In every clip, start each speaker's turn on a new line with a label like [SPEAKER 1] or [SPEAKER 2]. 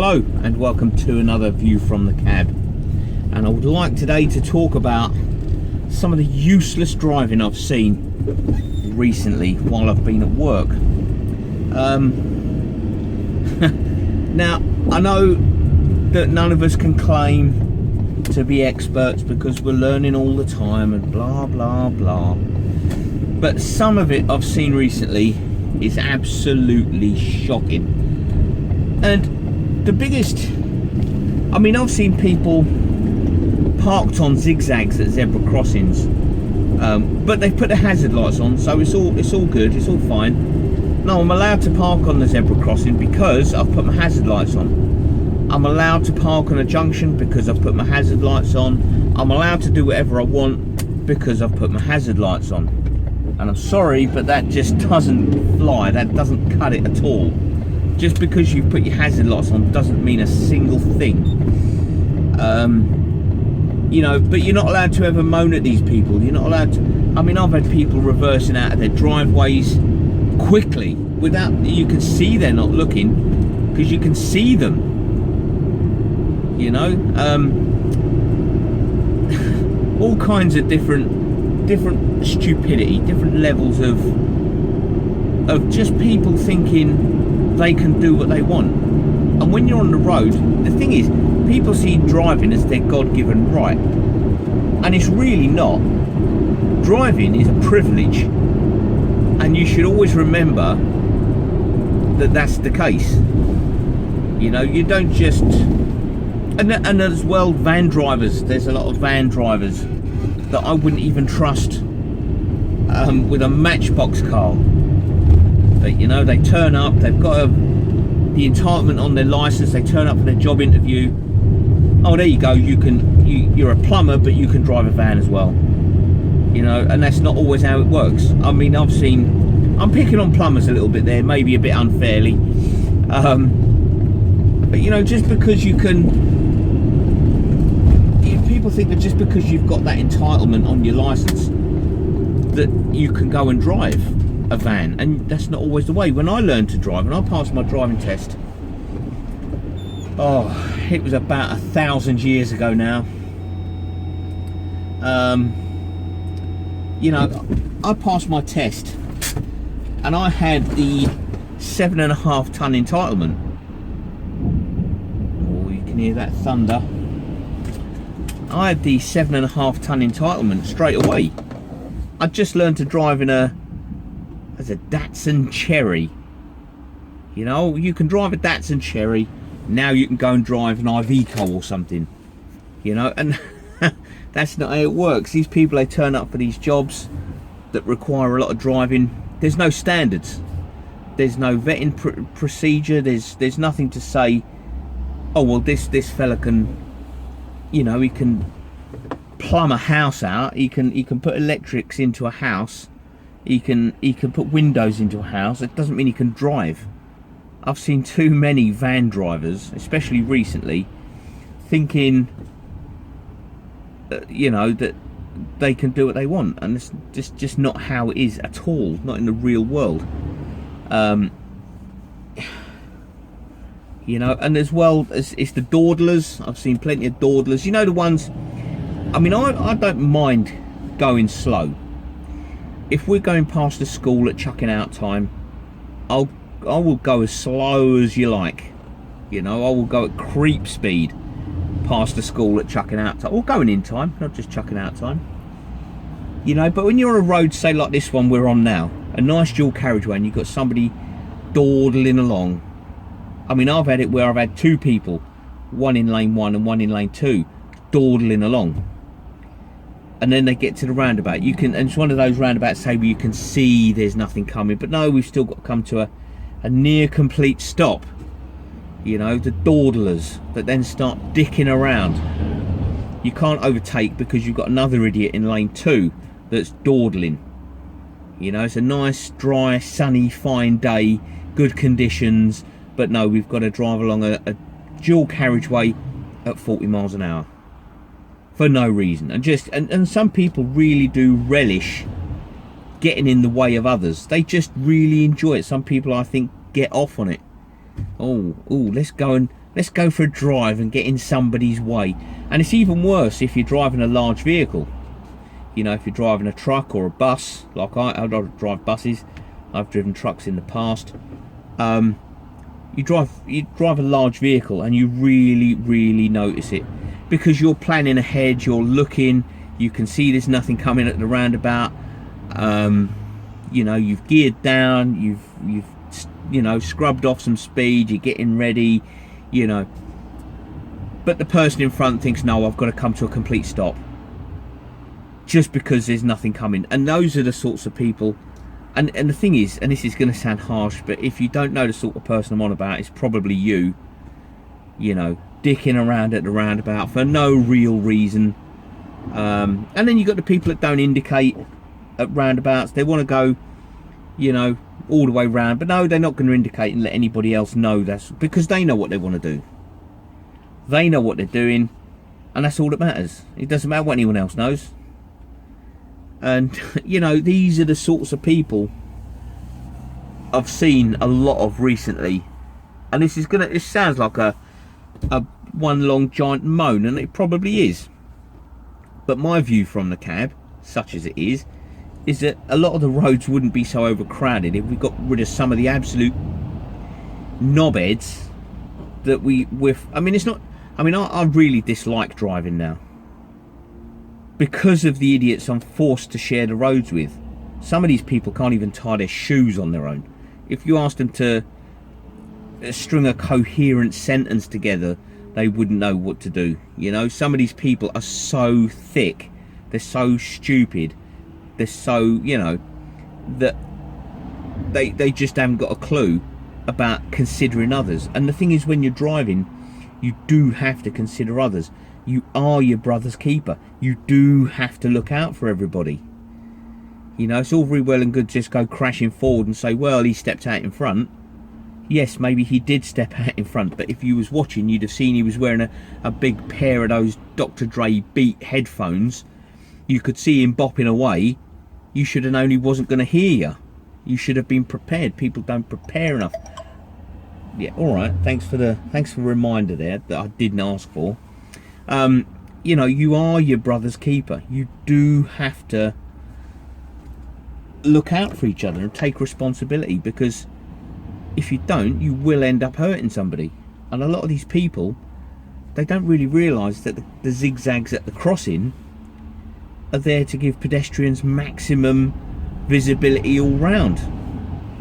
[SPEAKER 1] Hello and welcome to another view from the cab, and I would like today to talk about some of the useless driving I've seen recently while I've been at work. Now I know that none of us can claim to be experts because we're learning all the time and blah blah blah, but some of it I've seen recently is absolutely shocking. And the biggest, I mean, I've seen people parked on zigzags at zebra crossings, but they've put the hazard lights on, so it's all good, it's all fine. No, I'm allowed to park on the zebra crossing because I've put my hazard lights on. I'm allowed to park on a junction because I've put my hazard lights on. I'm allowed to do whatever I want because I've put my hazard lights on. And I'm sorry, but that just doesn't fly. That doesn't cut it at all. Just because you've put your hazard lights on doesn't mean a single thing. You know, but you're not allowed to ever moan at these people. You're not allowed to. I mean, I've had people reversing out of their driveways quickly without, you can see they're not looking because you can see them. You know, all kinds of different stupidity, different levels of just people thinking they can do what they want. And when you're on the road, the thing is, people see driving as their God-given right, and it's really not. Driving is a privilege, and you should always remember that that's the case. You know, you don't just, and as well, van drivers, there's a lot of van drivers that I wouldn't even trust with a matchbox car. But, you know, they turn up, they've got the entitlement on their license, they turn up for their job interview. Oh, there you go, you're a plumber, but you can drive a van as well. You know, and that's not always how it works. I mean, I'm picking on plumbers a little bit there, maybe a bit unfairly. But, you know, just because you can, people think that just because you've got that entitlement on your license that you can go and drive a van, and that's not always the way. When I learned to drive and I passed my driving test, oh, it was about 1,000 years ago now. You know, I passed my test and I had the 7.5 ton entitlement. Oh, you can hear that thunder. I had the 7.5 ton entitlement straight away. I just learned to drive in as a Datsun Cherry. You know, you can drive a Datsun Cherry, now you can go and drive an Iveco or something. You know, and that's not how it works. These people, they turn up for these jobs that require a lot of driving. There's no standards. There's no vetting procedure. There's nothing to say, oh well, this fella can, you know, he can plumb a house out, he can put electrics into a house, he can put windows into a house. It doesn't mean he can drive. I've seen too many van drivers, especially recently, thinking you know, that they can do what they want, and it's just not how it is at all, not in the real world. You know, and as well as it's the dawdlers. I've seen plenty of dawdlers, you know, the ones, I mean, I don't mind going slow. If we're going past the school at chucking out time, I will go as slow as you like. You know, I will go at creep speed past the school at chucking out time, or going in time, not just chucking out time. You know, but when you're on a road, say like this one we're on now, a nice dual carriageway, and you've got somebody dawdling along. I mean, I've had it where I've had two people, one in lane 1 and one in lane 2, dawdling along. And then they get to the roundabout. You can, and it's one of those roundabouts, say, where you can see there's nothing coming, but no, we've still got to come to a near complete stop. You know, the dawdlers that then start dicking around. You can't overtake because you've got another idiot in lane 2 that's dawdling. You know, it's a nice, dry, sunny, fine day, good conditions, but no, we've got to drive along a dual carriageway at 40 miles an hour. For no reason. And some people really do relish getting in the way of others. They just really enjoy it. Some people, I think, get off on it. Oh, let's go and Let's go for a drive and get in somebody's way. And it's even worse if you're driving a large vehicle. You know, if you're driving a truck or a bus, like I drive buses. I've driven trucks in the past. You drive a large vehicle and you really notice it, because you're planning ahead, you're looking, you can see there's nothing coming at the roundabout. You know, you've geared down, you've you know, scrubbed off some speed, you're getting ready, you know, but the person in front thinks, no, I've got to come to a complete stop just because there's nothing coming. And those are the sorts of people. And the thing is, and this is going to sound harsh, but if you don't know the sort of person I'm on about, it's probably you. You know, dicking around at the roundabout for no real reason. And then you've got the people that don't indicate at roundabouts. They want to go, you know, all the way round, but no, they're not going to indicate and let anybody else know. That's because they know what they want to do. They know what they're doing, and that's all that matters. It doesn't matter what anyone else knows. And you know, these are the sorts of people I've seen a lot of recently. And this is gonna, it sounds like a one long giant moan, and it probably is. But my view from the cab, such as it is that a lot of the roads wouldn't be so overcrowded if we got rid of some of the absolute knobheads that I mean, it's not, I mean, I really dislike driving now, because of the idiots I'm forced to share the roads with. Some of these people can't even tie their shoes on their own. If you asked them to string a coherent sentence together, they wouldn't know what to do. You know, some of these people are so thick, they're so stupid, they're so, you know, that they just haven't got a clue about considering others. And the thing is, when you're driving, you do have to consider others. You are your brother's keeper. You do have to look out for everybody. You know, it's all very well and good to just go crashing forward and say, well, he stepped out in front. Yes, maybe he did step out in front, but if you was watching, you'd have seen he was wearing a big pair of those Dr. Dre Beat headphones. You could see him bopping away. You should have known he wasn't going to hear you. You should have been prepared. People don't prepare enough. Yeah, all right. Thanks for the reminder there that I didn't ask for. You know, you are your brother's keeper. You do have to look out for each other and take responsibility, because if you don't, you will end up hurting somebody. And a lot of these people, they don't really realise that the zigzags at the crossing are there to give pedestrians maximum visibility all round.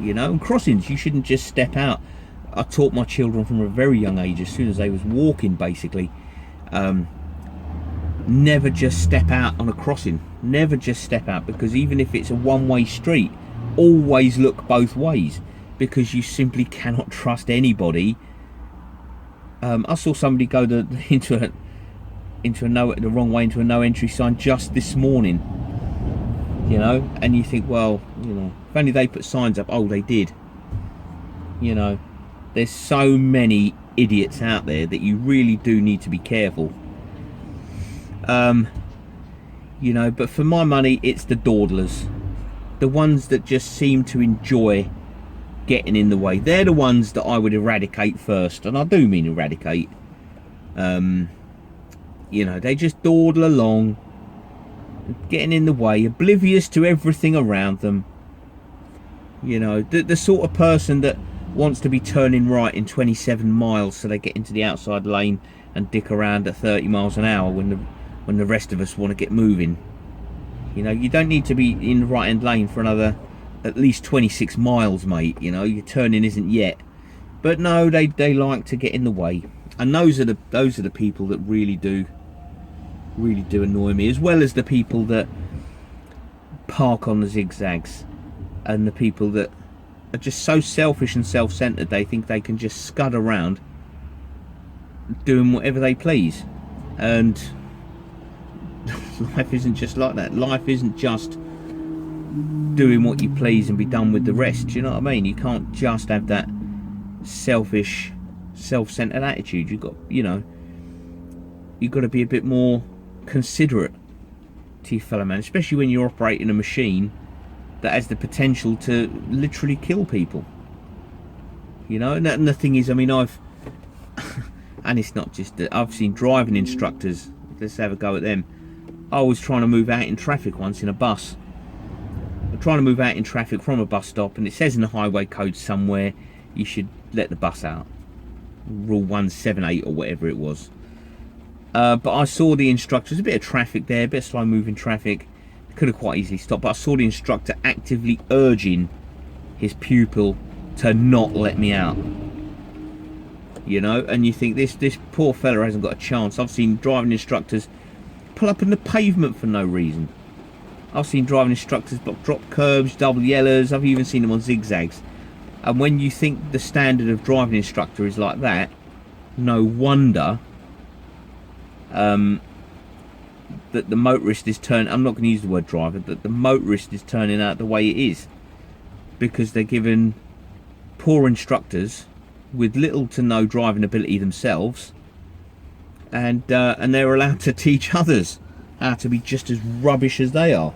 [SPEAKER 1] You know, and crossings, you shouldn't just step out. I taught my children from a very young age, as soon as they was walking basically, never just step out on a crossing. Never just step out, because even if it's a one-way street, always look both ways, because you simply cannot trust anybody. I saw somebody go into the wrong way into a no entry sign just this morning. You know, and you think, well, you know, if only they put signs up. Oh, they did. You know, there's so many idiots out there that you really do need to be careful. You know, but for my money, it's the dawdlers, the ones that just seem to enjoy getting in the way. They're the ones that I would eradicate first, and I do mean eradicate. You know, they just dawdle along, getting in the way, oblivious to everything around them. You know, the sort of person that wants to be turning right in 27 miles so they get into the outside lane and dick around at 30 miles an hour when the rest of us want to get moving. You know, you don't need to be in the right hand lane for another at least 26 miles, mate. You know, your turning isn't yet. But no, they like to get in the way. And those are the people that really do annoy me, as well as the people that park on the zigzags, and the people that are just so selfish and self-centered they think they can just scud around doing whatever they please. And life isn't just like that. Life isn't just doing what you please and be done with the rest. Do you know what I mean? You can't just have that selfish, self-centered attitude. You've got to be a bit more considerate to your fellow man, especially when you're operating a machine that has the potential to literally kill people. You know, and the thing is, I mean, And it's not just that. I've seen driving instructors, let's have a go at them. I was trying to move out in traffic once in a bus. I'm trying to move out in traffic from a bus stop, and it says in the highway code somewhere you should let the bus out. Rule 178 or whatever it was. But I saw the instructor, there's a bit of traffic there, a bit of slow moving traffic. Could have quite easily stopped, but I saw the instructor actively urging his pupil to not let me out. You know, and you think this poor fella hasn't got a chance. I've seen driving instructors pull up on the pavement for no reason. I've seen driving instructors drop curbs, double yellers. I've even seen them on zigzags. And when you think the standard of driving instructor is like that, no wonder that the motorist is turning, I'm not going to use the word driver, that the motorist is turning out the way it is, because they're given poor instructors with little to no driving ability themselves, and they're allowed to teach others how to be just as rubbish as they are.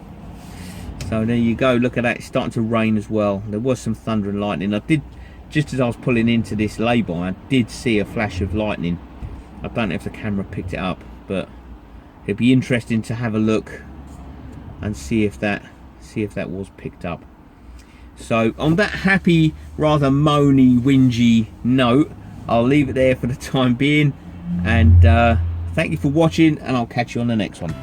[SPEAKER 1] So there you go, look at that, it's starting to rain as well. There was some thunder and lightning. I did, just as I was pulling into this lay-by, I did see a flash of lightning. I don't know if the camera picked it up, but it'd be interesting to have a look and see if that was picked up. So on that happy, rather moany, whingy note, I'll leave it there for the time being, and thank you for watching, and I'll catch you on the next one.